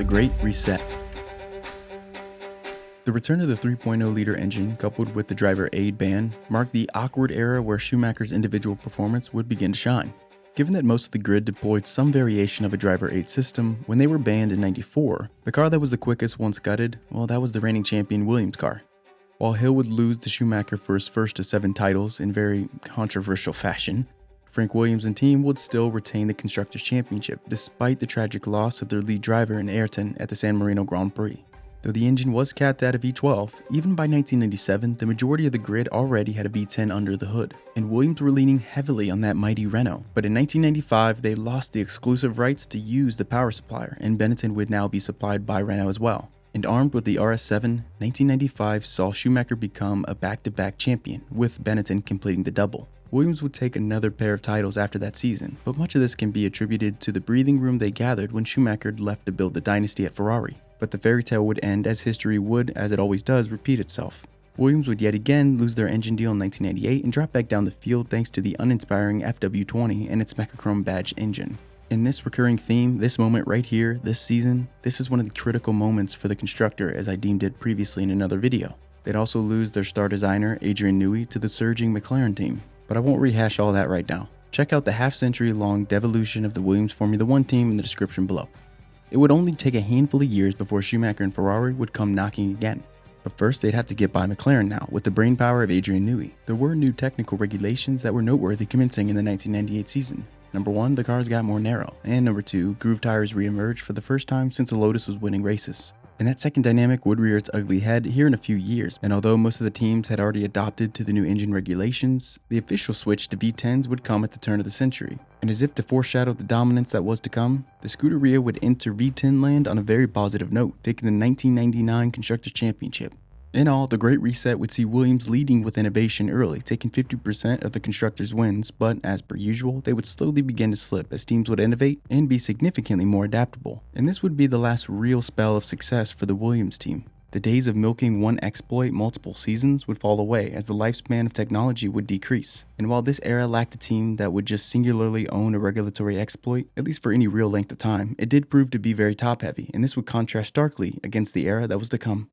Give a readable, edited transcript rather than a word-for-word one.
the Great Reset. The return of the 3.0-liter engine, coupled with the driver aid ban, marked the awkward era where Schumacher's individual performance would begin to shine. Given that most of the grid deployed some variation of a driver aid system, when they were banned in '94, the car that was the quickest once gutted, well, that was the reigning champion Williams car. While Hill would lose to Schumacher for his first of 7 titles in very controversial fashion, Frank Williams and team would still retain the Constructors' Championship despite the tragic loss of their lead driver in Ayrton at the San Marino Grand Prix. Though the engine was capped at a V12, even by 1997, the majority of the grid already had a V10 under the hood, and Williams were leaning heavily on that mighty Renault. But in 1995, they lost the exclusive rights to use the power supplier, and Benetton would now be supplied by Renault as well. And armed with the RS7, 1995 saw Schumacher become a back-to-back champion, with Benetton completing the double. Williams would take another pair of titles after that season, but much of this can be attributed to the breathing room they gathered when Schumacher left to build the dynasty at Ferrari. But the fairy tale would end as history would, as it always does, repeat itself. Williams would yet again lose their engine deal in 1998 and drop back down the field thanks to the uninspiring FW20 and its Mechachrome badge engine. In this recurring theme, this moment right here, this season, this is one of the critical moments for the constructor, as I deemed it previously in another video. They'd also lose their star designer, Adrian Newey, to the surging McLaren team. But I won't rehash all that right now. Check out the half-century long devolution of the Williams Formula 1 team in the description below. It would only take a handful of years before Schumacher and Ferrari would come knocking again. But first they'd have to get by McLaren now, with the brainpower of Adrian Newey. There were new technical regulations that were noteworthy commencing in the 1998 season. Number 1, the cars got more narrow, and number 2, groove tires re-emerged for the first time since the Lotus was winning races. And that second dynamic would rear its ugly head here in a few years, and although most of the teams had already adopted to the new engine regulations, the official switch to V10s would come at the turn of the century. And as if to foreshadow the dominance that was to come, the Scuderia would enter V10 land on a very positive note, taking the 1999 Constructors' Championship. In all, the Great Reset would see Williams leading with innovation early, taking 50% of the constructors' wins, but as per usual, they would slowly begin to slip as teams would innovate and be significantly more adaptable. And this would be the last real spell of success for the Williams team. The days of milking one exploit multiple seasons would fall away as the lifespan of technology would decrease. And while this era lacked a team that would just singularly own a regulatory exploit, at least for any real length of time, it did prove to be very top-heavy, and this would contrast starkly against the era that was to come.